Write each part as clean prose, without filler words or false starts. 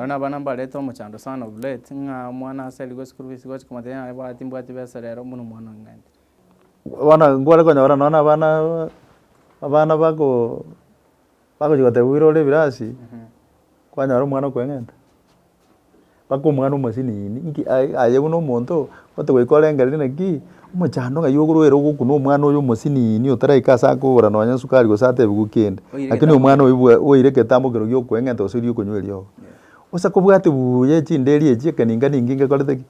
Naona bana mbaleta omuchando sana bulete nga mwana asali go school fees gochi kumatenya ba timbwati besa rero muno mwana ngandi. Wana ngwale konyora nona abana bako jigote wirole birasi. Kwanyora mwana kwengenda. Bako mwana umasini inki aye buno monto ote gwikorengera naki omuchando nga yogurwero gukuno mwana oyo umasini ni otaraika sako nonya sukari gosate bigukende. Lakini omwana oire ketambo kero gyo kwengenda osiri okunywerio. Osa kubwate buye chinderi echi kaninga ninginga kolete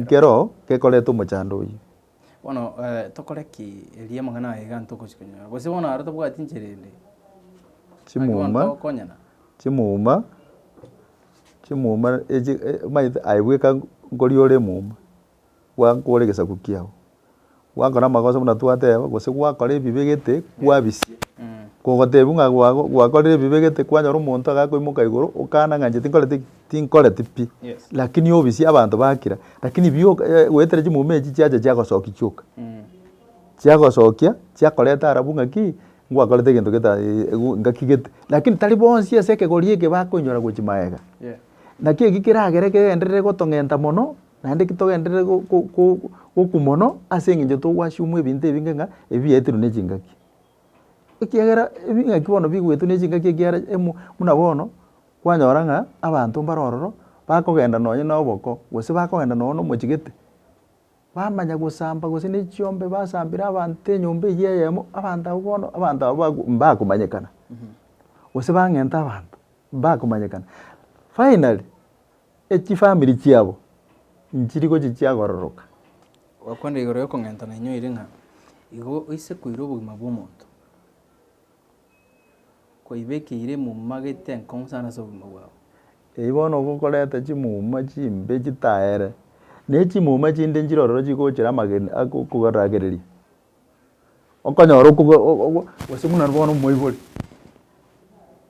kero kekoleto omuchando oyo. Bono tokoreki elie mangana ega ntokochikonya. Bose bono arato bwati ncherende. Chimuma eji maite aibweka ngoriore muma. Wankoregesa kukiao. Wakora magoso muna twateba gose gwakore bibegete kwabisie. Kogotebu nga gwakorire bibegete kwanyora omonto agakoimoka igoro okana nganje tinkorete pi. Lakini obisi abantu bakira. Lakini bio wetere chimuma echi chiacha chiagosoki choka. Chiagosokia chiakoreta arabu ngaki ngwakorete gento geta ngakigete. Lakini tari bonsi aseke gorieke bakonyora gochimaega. Naki gikiragere enderere gotongenta mono naende kitogenderere gokumono ase nginjo togwashiumwe ebinto ebingenga ebietero ne chingaki. Ekiagera ebingaki bono bigwetu ne chingaki ekiara muna bono kwanyora nga abantu mbarororo bakogenda nonye na oboko gose bakogenda nono mochigete. Bamanya gosamba gose ne chiombe basambira abantu enyombe yeyemo abantu abo bono abantu abo bakumanyekana. Gose bangenta abantu bakumanyekana. Finally echi family chiabo nchiriko chiagororoka. Wakwenda igoro yo kongenta na inyo iringa igo ise kuiro obugima bw'omonto. Koibekire mu magete enkonsana so obugima bwabo. Ibono gokoreta chimuma chimbe chitaere. Ne chimuma chinde njirororo chigochera amageni akugaragereria. Okonyora gose muna bono moibori.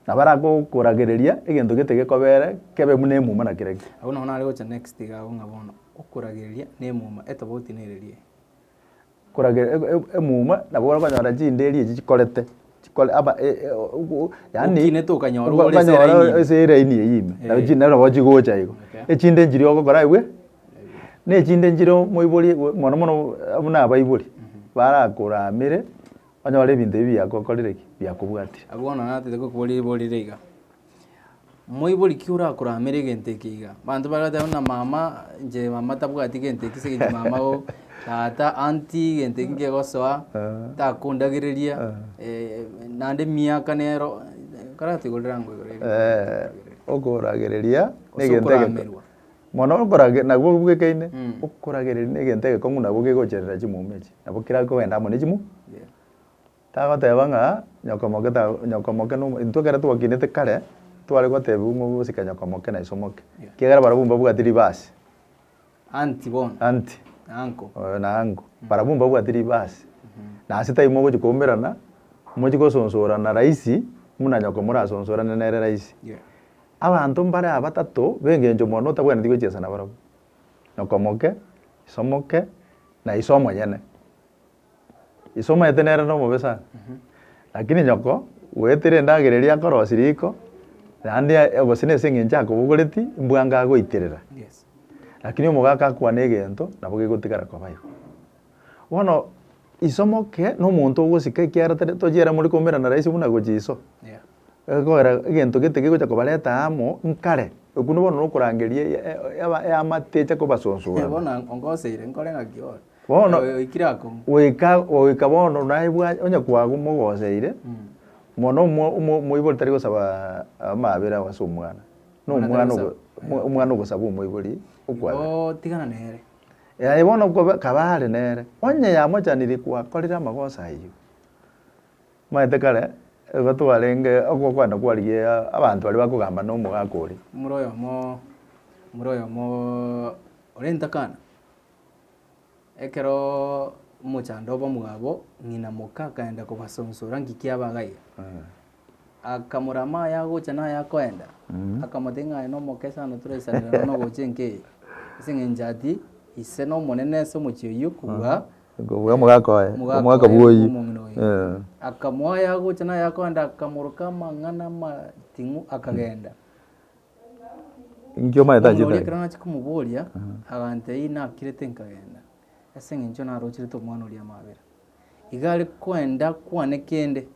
Nabara kuragereria egento gete gekobere kebe mune muma na kireki. Abo no nari gocha next ga ngabono okuragereria ne muma etoboti nererie. Kuragereria emuma nabo kwanyora chinderi echi chikorete. Chikole aba yani kine to kanyora ole seraini. Seraini yime. Na chinde nabo chigocha igo. Echinde njiri ogokora igwe. Ne chinde njiro moibori mono abuna abaibori. Barakuramire anyora ebinto ebi yakokorire byakubwatira. Abona natete kokubori reiga. Moibori kiura kuramire gente kiga. Bantu bagata na mama je mama tabwati gente kisege mama o tata auntie gente kinge gosoa ta kundagireria nande miaka nero karate golrango igore. Okoragereria ne gente mono okorage nagwo bugekaine okoragereria ne gente konguna bugegocherera chimumechi nabo kirako wenda mo ne chimu. Tagoteba nga nyokomoke no ntokera twakinete kare twari gotebu ngo gusika nyokomoke na isomoke kigera barabumba bwatiri basi anti bon anti anko na anko barabumba bwatiri basi na asita imo gochi komerana mochi gosonsora na raisi muna nyokomora sonsora na nere raisi abantu mbare abatatu bengenjo mono tabwana ndigochesa na barabu nyokomoke isomoke na isomo yene isoma etenera no mobesa. Lakini nyoko wetere ndagereria korosiriko nandi ogosine singinja kubuguriti mbwanga goiterera. Yes. Lakini omugaka kwa negento nabo gegotigara kobayo. Wono isomoke no muntu ogosika kiara tojera muri komera na raisi buna gojiso. Egora egento getege gocha kobaleta amo nkare. Okuno bono no kurangerie amatecha kobasonsura. Bona ongoseire nkorenga kiora. Bono ikirako oika bono naibwa onya kwagu mogoseire mono moibori tari gosaba amabera wase omwana no omwana ogosaba omoibori okwa tigana nere bono kabare nere onya yamochaniri kwakorera amagosa ayo maete kare gotwarenge okwanda kwarigie abantu bari bakugamba no mugakori muroyo mo orentakana ekero muchando bomugabo ngina moka kaenda kubasonsora ngikiabagaiga akamurama yagocha na yakoenda akamotenga no mokesa no turesanira no gochenke singenjati ise no monene so muchiyo kuwa Ngo mwaka buoyi. Akamoya gocha na yakonda akamuruka mangana matingu akagenda. Ingio maeta Ori chita. kana chikumuboria agante ina kirete nkagenda. Ase ngincho narochire mwana ori amabera. Igare kwenda kwane kende.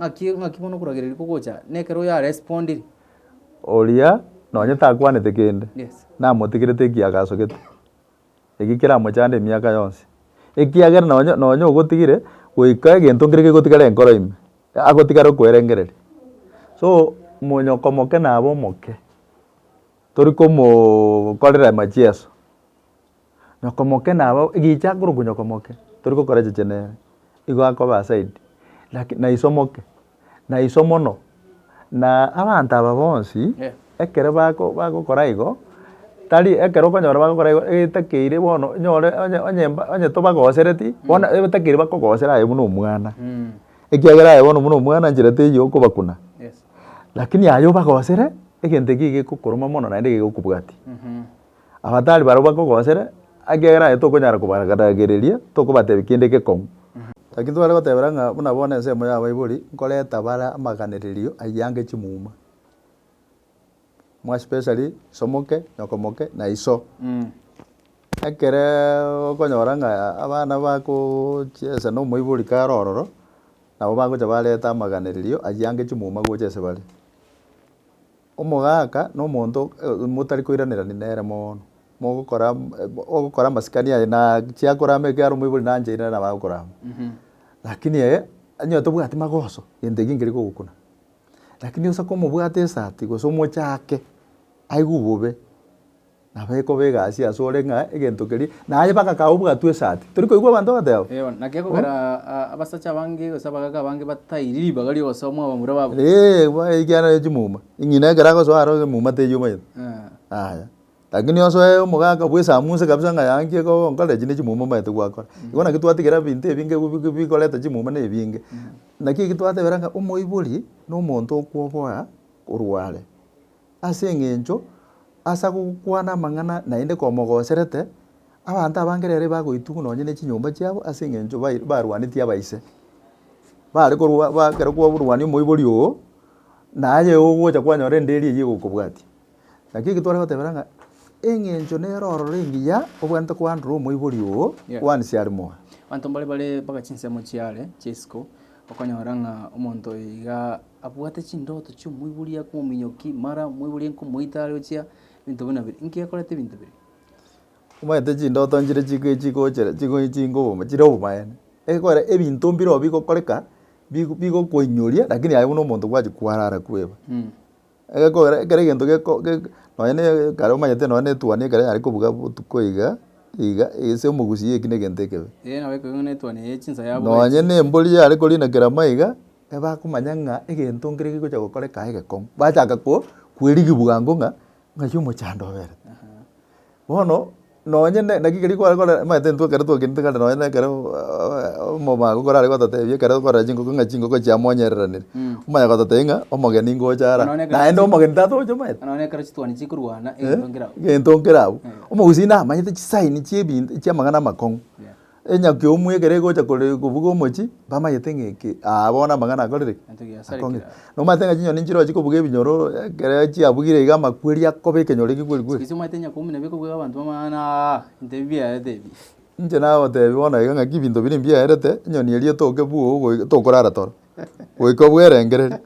Ngaki mono kuragereri kugocha nekero ya respondiri. Oria nonye takwanete kende. Yes. Namotigirete kiagasogete. Egikira mochande miaka yonse. Ekiagera nonye ogotigire goika egento ngire gotigara enkoro ime. Agotigara kwerengereri. So monyokomoke nabo moke. Tori komo korera machieso. Nyokomoke nabo gicha kuru kunyokomoke. Tori ko koreche chene. Igo akoba side. Lakini na isomoke. Na isomono. Na abantu aba bonsi ekere bako koraigo. Tari ekero konyora bako koraigo etakeire bono nyore onye tobagosereti. Bona etakeire bako gosera ayo muno omwana. Ekiagera ayo bono muno omwana njirete yo kobakuna. Yes. Lakini ayo bagosere egente gige kukoroma mono naende gigokubwati. Abatari baro bakogosere agera ayo tokonyara kubaragaragereria tokobatebi kinde gekomu. Lakini twale gotebera nga buna bone ensemo yabo ibori nkoreta bara amaganeririo ayange chimuma. More especially somoke nyokomoke na iso. Ekere okonyora nga abana bako chese no moibori karororo nabo bagocha bareta amaganeririo ayange chimuma gochese bari. Omogaka no monto motari koiranera ni nere mono. Mogokora masikania na chiakora mekaro moibori nanje ina na bagokora. Lakini anyoto bwati magoso yende gingiri gukuna. Lakini usa komo bwate sati gosomo chake aigubobe. Na beko bega asia sore nga egento keri na aye baka ka ubwatwe sati. Turi ko igwa bantu bateo. Nakeko kara abasacha bange osabaga bange batayiri bagali osomwa bamura babo. Ba igana chimuma. Ingina gara ko so aro muma te yuma. Aya. Lakini oso omogaka bwesa amuse kabisa nga yangie ko nkale jine chimuma maete gwakora. Igona kitwatigera binte ebinge bikoleta chimuma ne ebinge. Naki kitwatebera nga omoibori no monto okwoboa orware. Ase engencho asa gukwana mang'ana naende komogoserete abantu abangerere bagoitugu nonye ne chinyomba chiabo ase engencho barwanitie abaise. Bare korwa bakero kwoburwani omoibori o naye ogocha kwanyora nderi eye gokobwati. Naki kitwara gotebera nga engencho nerorore engiya obwante kwandura omoibori o kwanisia arimo. Bantu bale bagachinsemo chiare chisco okonyora nga omonto iga abwate chindoto chumuibori akominyoki mara muibori enkomoitare ochia bintu bina biri inki akorete bintu biri. Umaete chindoto njire chingo chiro bumaene. Ekora ebintu mbiro bigokoreka bigo koinyoria lakini ayo no monto gwachi kwarara kweba. Ekora kare gento noene kare umayete noene tuane kare ari kubuga tukoiga ese omugusi yekine gentekebe. Nawe ko ngone tuane yechinsa yabo. Noanye ne mboli ari kolina kera maiga eba kumanya nga egento ngire gigocha gokoreka egekong. Bachaka ko kweri gibugango nga yumo chando bere. Bono nonye nakikeri kwa maete ntu kare to kinte kare nonye kare moma gukora ari gotatebie kare gukora chingo ko chiamonyererane. Umanya gotatenga omogeni ngochara. Naende omogeni tato jo maete. Nonye kare chitwani chikurwana engongera. Gentongera. Omogusina amanyete chisaini chiebintu chiamagana makong. Enyaki omwe kere gocha kore kubuga omochi bamayete ngeke abona magana akorire. No matenga chinyoni nchiro chikobuga ebinyoro kere chiabugire iga makweri akobe kenyore kikweri. Kisi matenya kumina biko kuga abantu bamana interview edebi. Nje nawo te bona iga ngaki bintu biri mbia erete nyoni erie toke buo tokorara toro. Goiko bwerengere.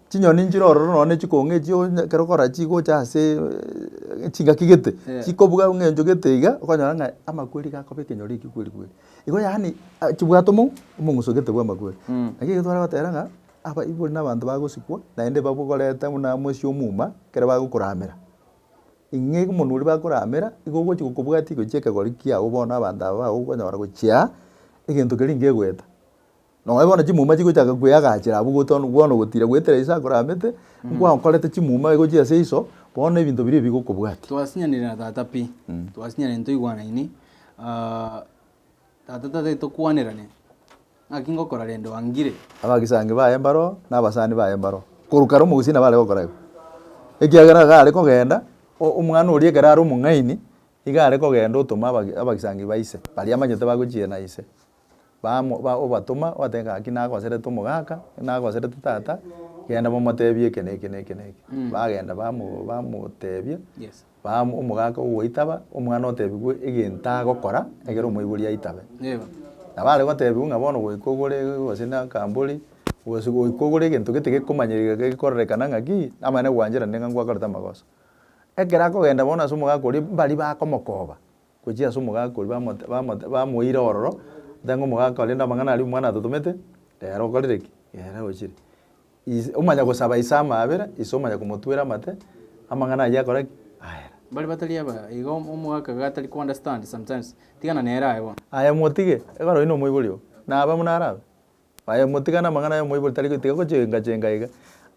Chinyoni nchiro roro none chikonge chio kero kora chigocha ase chingakigete. Chikobuga ngenjo geteiga okanyara nga amakweri gakobe kenyore kikweri. Igo yani chibwatomo omongusogete bwa makweri. Aki gitwara batera nga aba ibori nabantu bagosikwa naende babugoreta muna mosio muma kere bagukuramera. Inge gumunuri bakuramera igo gochi gukubwati gocheka gori kia ubona abantu aba ukonyora gochia egento keri ngegweta. No ebona chimuma chigochaka kweyagachira bugotono bwono gotira gwetera isa kuramete ngwa okorete chimuma gochia seiso bona ebintu biri bigokubwati. Twasinyanira na tata pi. Twasinyanira nto igwana ini. Tata tukwanirane. Akingo kora rendo angire. Abagisange baye mbaro nabasani baye mbaro. Kurukaro mugusina bale gokora. Ekiagera gale kogenda omwana orie keraro mungaini igare kogenda utuma abagisange baise. Bali amanyete bagochie na ise. Obatuma watenga akina gosere tomogaka na gosere tata genda bamotebie eke na eke na eke na eke bagenda bamotebia Yes. omogaka ogoitaba omwana otebigwe egento agokora egere omoibori aitabe Yeba. na bare gotebiwa ng'a bono goika ogore gose na kambori gose goika ogore egento gete gekomanyereka gegekororekana ng'aki amanye gwancherane ng'a ngwakorete amagoso ekero akogenda bono ase omogaka oria mbari bakomokoba gochia ase omogaka oria bamoira ororo ng'a omogaka oria amang'ana aria omwana atotomete rero okorire ki rero ochire omanya gosaba ase amabera ase omanya komotwera amate amang'ana ayia akora ki aera Bari batari aba igo omogaka gatari ku understand sometimes tigana nere aye bono. aya motige egoro ino omoibori o naba buna arabe aya motigana amang'ana ya omoibori tari gotiga gochenga iga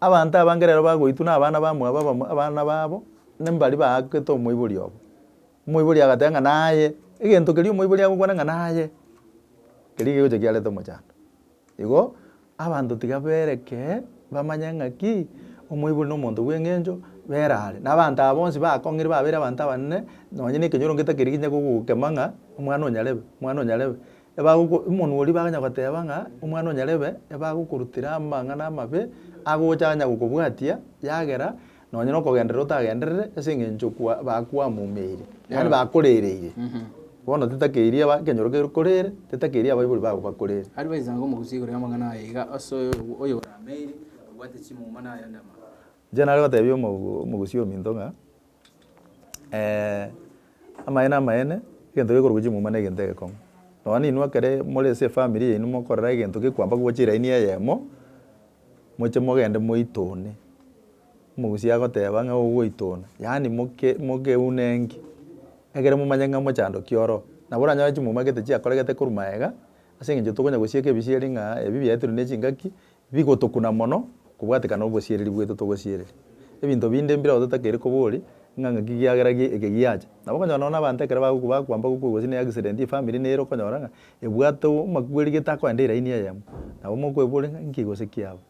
abanto abange rero bagoitwa na abana bamwabo abana babo nembari baakete omoibori obo omoibori agateba ng'a naye egento keria omoibori agokwana ng'a naye keria gegocha kiarete omochando igo abanto tiga bereke bamanye ng'aki omoibori na omonto bwa eng'encho berare na abanto aba bonsi bakong'ire babeire abanto abanene nonye na ekenyoro ngetake kinya gogokema ng'a omwana onyarebe omonwe oria baganya goteba ng'a omwana onyarebe ebagokorutera amang'ana amabe agocha anya gokobwatia yagera nonye na okogenderera otagenderere ase eng'encho bakwamoumeire yaani bakorereire bono tetakeirie ekenyoro gekorere tetakeirie abaibori bago bakorere Ari baizanga omogusi igoro ya amang'ana aye iga ase oyo orameire obwate chimuma naye ndama. inche nare gotebia omogusi ominto ng'a amaene egento gekoruga chimuma na egento egekong'u nonye inwe ekere more ase efamily yaino mokorora egento gekwamba gocha eraini eyemo moche mogende moitone omogusi agoteba ng'a ogoitona yaani mokeunengi egere momanye ng'a mochando kioro nabo oranyore chimuma gete chiakoregete korwa maega ase eng'encho tokonya gosieka ebisieri ng'a ebi biaetire na chingaki bigotokuna mono kobwatekana obosiereri bwaito togosiereri ebinto binde mbireo totakeire kobori ng'a ng'aki giagera eke giacha nabo okonyora nonye na abanto ekero bakwamba gokwa gose na accident efamily nere okonyora ng'a ebwate amakweri getakoenda eraini eyemo nabo mokoebori ng'a nki gose kiaba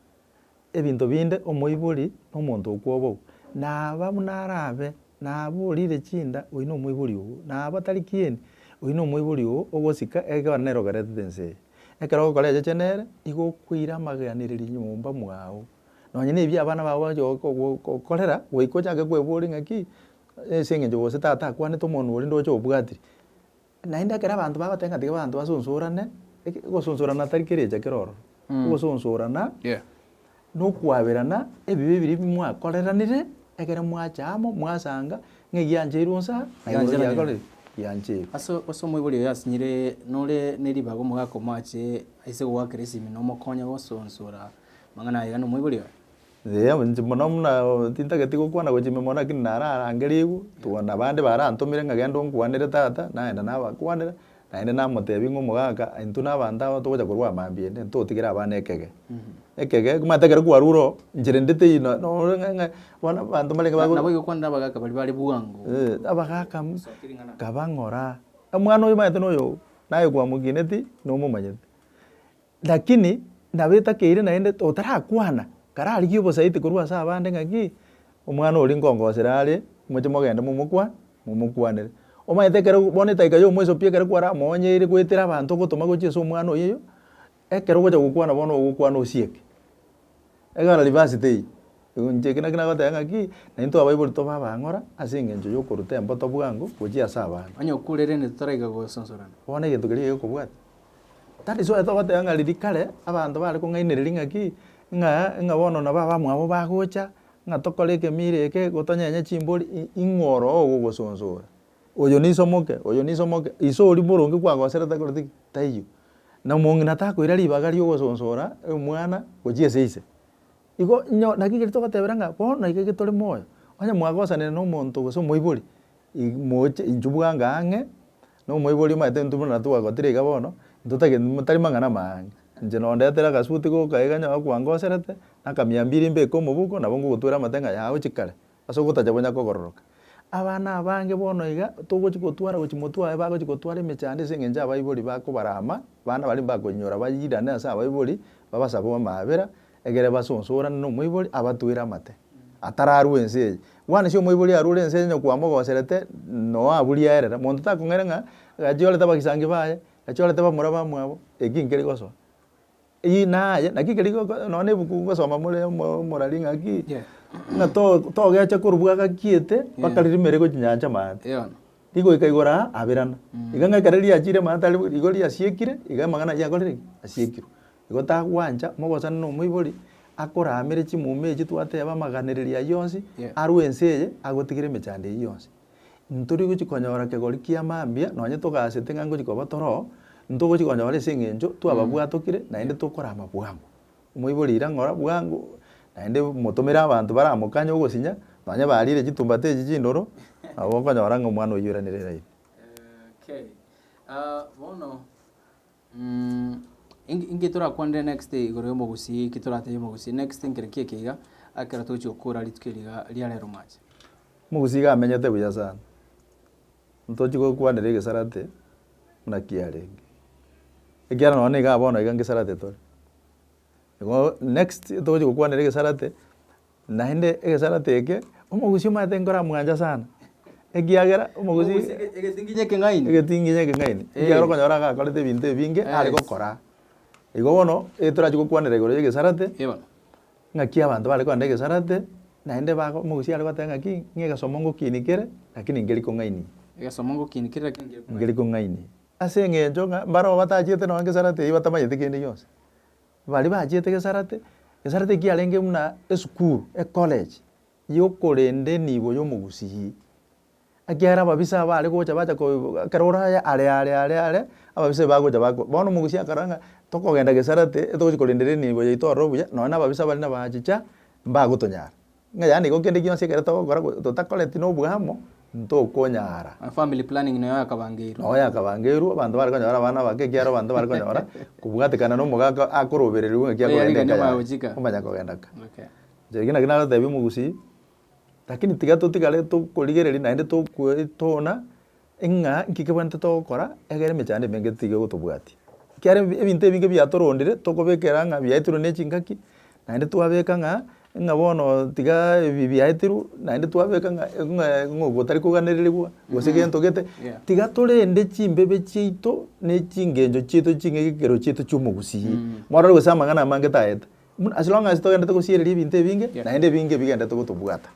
ebinto binde omoibori na omonto okwobogu naba buna arabe naba orire chinda oyio na omoibori ogo naba tari kieni oyio na omoibori ogo ogosika egekogera nere ogeretete ense eye ekero ogokora echeche nere igo okoira amaganireri nyomba mwago nonye na ebi abana bao gokorera goika ochange koebori ng'aki ase eng'encho gose tata akwanete omonwe oria ndoche obwatiri naende ekero abanto bagoteba ng'a tiga abanto basonsorane gosonsorana tari kerecha kero ororo ogosonsorana Yeah. nokwaberana ebibe ebiria mwakoreranire egere mwachamo mwasanga ng'a giancheirwe nsa giancheirwe Ase omoibori oyo asinyire nore neribaga omogaka omache aise gogwakera esimi nomokonya gosonsora amang'ana aye iga na omoibori oyo. inche mono muna tintageti gokwana gochia ime mono lakini nare arange ribu twana bande barantomire ng'a genda onkwanere tata naenda nabakwanera naende namotebia ng'a omogaka intwe na abanto aba togocha korwa amambia ende ntotigere abana ekege ekege komanyete ekero kwarure inchera ndete ino nore ng'a bono abanto barenge Nabo igokwanera abagaka bari bari bwango. abagaka kabang'ora omwana oyo omanyete na oyo naye kwamokineti nomomanyete lakini nabo etakeire naende otarakwana kararigie obosaiti korwa ase abande ng'aki omwana oria nkongosera are moche mogende momokwanere omanyete ekero bono edaika ya omoiso pi ekero kwaramoonyeire goetera abanto ogotoma gochia ase omwana oyo ekero ogocha gokwana bono ogokwana osieke egana reversity inche eki naki nagoteba ng'aki naintwe abaibori tobabang'ora ase eng'encho ya okoruta emboto bwango gochia ase abana Onye okurere totaraiga gosonsorana. bono egento keria gekobwata that is why togoteba ng'a riria kare abanto bare kong'ainereria ng'aki ng'a bono nabo abamwabo bagocha ng'a tokore ekemira eke gotonyenye chimbori ing'oro ogo ogosonsora oyo nisomoke iso oria boronge kwagoserete koreti ki taiyo na omong'ina takoira ribaga ria ogosonsora omwana gochia ase ise igo naki geri togotebera ng'a bono iga getore moyo onye mwagosanire na omonto gose omoibori moche inchu bwango ang'e na omoibori omanyete intwe buna twagotire iga bono totari mang'ana maange inche nondetera agasuti goka iga nyowe kwangoserete na akamia 2 mbeke omobuko nabo ngogotwera amate ng'a yago chikare ase ogotacha bonya kogororoka abana abange bono iga togochi gotwara gochi motwe aye bagochi gotwara emechando ase eng'encho abaibori bakobarama bana baria mbakonyora bayirane ase abaibori babasabe amabera egere basonsorane na omoibori abatwere amate atararwa ense eye bwana ase omoibori arure ense eye kwamogoserete no aburia aerera monto takong'aire ng'a gachiorete abagisangi baye gachiorete bamura bamwabo eki nkeri gosoa naye nakikeri none buku gosoma muri morari ng'aki ng'a togecha korubwaga kiete bakariri mere gochinyanja mante igo ikaigora abirana iga ng'ekere riachire mante ari igo riasiekire iga amang'ana yakorire asiekirwe igo tagwancha mogosana na omoibori akoramere chimume echi twateba amaganeriria yonsi arwe ense eye agotigera emechando eywo yonsi ntori gochikonyora kegori kia mambia nonye togasete ng'a ngochikoba toro ntogochikonyora ase eng'encho twababwatokire naende tokorama bwango omoibori irang'ora bwango naende motomere abanto baramokanya ogosinya nonye barire chitumbata echi chindoro nabo okonyora ng'a omwana oywo oiranire raini. Bono inge torakwanire next igoro ya omogusi iki toratebe omogusi next nkere ki ekeiga akera tochi okora rituko eriga ria rero mache omogusi iga amenyete buya sana ntochi gokwanera egesarate buna kiarenge ekiara nonye iga bono iga ngesarate tore igo next togochi gokwanera egesarate naende egesarate eke omogusi omanyete nkoramwancha sana ekiagera omogusi egetinginya ekeng'aini ekiagera okonyora gakorete ebinto ebinge are gokora igo bono torachi gokwanera igoro ya egesarate ng'aki abanto bare kwanera egesarate naende omogusi are goteba ng'aki ng'a egesomo ngokinikere lakini ngeri kong'aini ngeri kong'aini ase eng'encho ng'a barabo batachiete nonye gesarate eywo batamanyete kende gionsi bari bachiete gesarate ekiarenge buna esukuru ecollege yokorenda enibo ya omogusi ekiagera ababisa bare gocha bacha ekero oraya are ababisa bagocha bono omogusi akarora ng'a tokogenda gesarate togochi korendera enibo yaito ororo buya nonye na ababisa bari nabachicha mbagotonyara ng'a yaani igo kende gionsi ekero togokora totakoreti na obwamo ntokonyara family planning nayo yakabangeirwe abanto bare konyora abana bake ekiaro abanto bare konyora kobwatekana na omogaka akorobereriwe ng'aki omanya kogendaka ncheri naki nagotebia omogusi lakini tiga totigare tokorigereria naende tokwaetona ng'a nki kebwanete togokora egere emechando emenge tiga gotobwatia kiare ebinto ebinge biatorondire tokobekera ng'a biaetirwe na echingaki naende twabeka ng'a bono tiga ebi biaetirwe naende twabeka ng'a gotari koganereregwa gose gento gete tiga torende chimbebe chiaito na echingencho chiaito ching'e chiaito chia omogusi morore gose amang'ana amange taete as long as togendete gosiereria ebinto ebinge naende ebinge bigendete gotobwata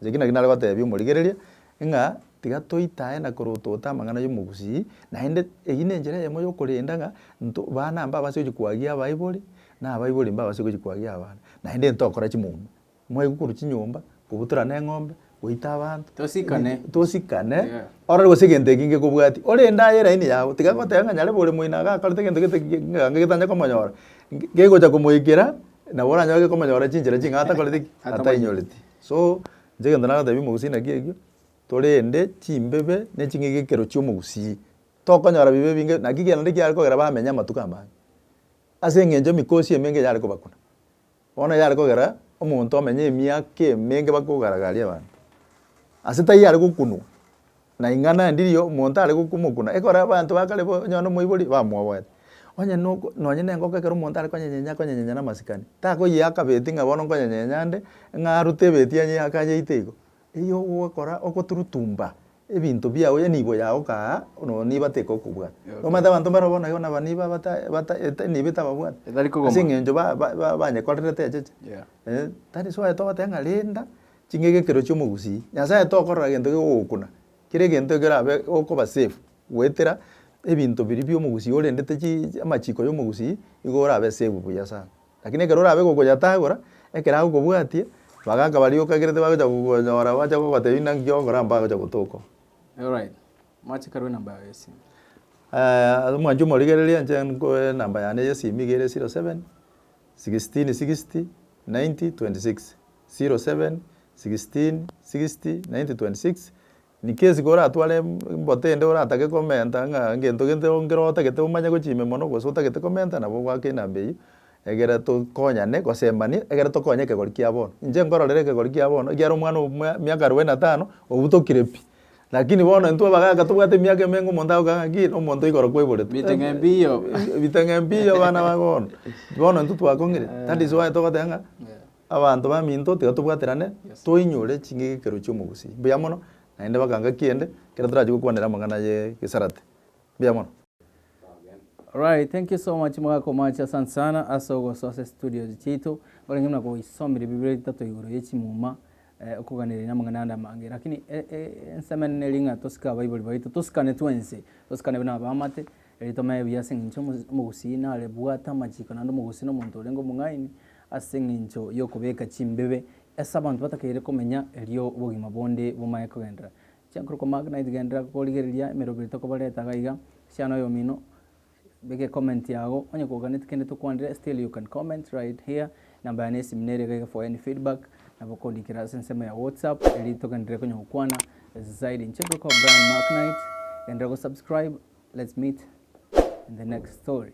ncheki naki nare gotebia omorigereria ng'a tiga toitae na korotota amang'ana ya omogusi naende eywo na enchera eyemo ya okorenda ng'a bana mbabase gochi kwagia abaibori na abaibori mbabase gochi kwagia abana naende ntokora chimumu mwaigwa korwa chinyomba kobutorana eng'ombe goita abanto tosikane orore gose egento ekinge kobwati orenda eraini yago tiga goteba ng'a nyare bore moino gakorete egento gete gange getanya komonyora gegocha komoikera nabo oranyore gekomonyora chinchera ching'e atakoreti ki atainyoreti so inche egento nagotebia omogusi naki ekio torende chimbebe na eching'e gekero chia omogusi tokonyora bibe binge naki kiarende kiare kogera bamenya amatuko amange ase eng'encho mikosi emenge yare kobakuna bono yare kogera omonto omenye emiaka emenge bakogaragaria abanto ase taiyo yare gokunwa na ing'ana ndirio omonto are gokomokuna ekora abanto bakare nyona omoibori bamwabwate onye nonye na engoko ekero omonto are konyenyenya na amasikani takoyea kabeti ng'a bono nkonyenyenya nde ng'a arute ebeti anyeaka anyeite igo eywo ogokora ogoturutumba ebinto biago enibo yago kaa niba teka okobwata omanyete abanto mbaro bono igo naba niba eniba etababwate ase eng'encho banyekorerete echeche that is why togoteba ng'a renda ching'e gekero chia omogusi nyasaye tokorora gento gegogokuna kera egento ekerabe okoba safe goetera ebinto biri bia omogusi orendete amachiko ya omogusi igo orabe safe buya sana lakini ekero orabe gokoyatagora ekero agokobwatie bagaka bari okagerete bagocha kogonyora bacha gogotebia ng'a nki ogokora mbagocha gotoko. Alright. Mwache karwe namba yawe ya simu. Mwancho omorigereria inche nkoe namba yane ya simu igere 07 16 60 90 26 07 16 60 90 26 ni kesi kora atware mbotende ora atake komenta ng'a ngento gente ongerota gete umanye gochime mono gose otagete komenta nabo gwake namba eyi egere tokonyane gosembani egere tokonye ekegori kia bono inche nkororere ekegori kia bono ekiara omwana miaka 45 obutokire pi lakini bono intwe abagaka tobwate miaka emengo omonto agoka ng'aki omonto igoro kwaiborete biteng'e mbio bana ba bono intwe twakong'ire that is why togoteba ng'a abanto baminto tiga tobwaterane toinyore ching'e gekero chia omogusi buya mono naende bakanga kiende kero torachi gokwanera amang'ana ya gesarate buya mono. Alright, thank you so much mwako macha, asante sana asogo Source Studios chitu olengi mna ko isomire biblia itatu iguru yechimuma okuganira namangana mange lakini ensemene linga tosika bible baito tosikane twense tosikane bana bamate elitoma byasingincho mugusina alebwata machiko nando mugusina omuntu olengo mungaini asingincho yokubeka chimbebe esa abantu batakere komenya elio bugima bonde bumaye kugendera chankuru ko magnite gendera ko ligeria emerobirito ko baleta gaiga cyano yo mino bege comment yago onye kuganit kende tukwandira still you can comment right here namba ya nesi mnere for any feedback na bokondikira sensema ya WhatsApp eli tokandire kwenye ukwana zaidi ncheko kwa Brian Magnite and go subscribe. Let's meet in the next story.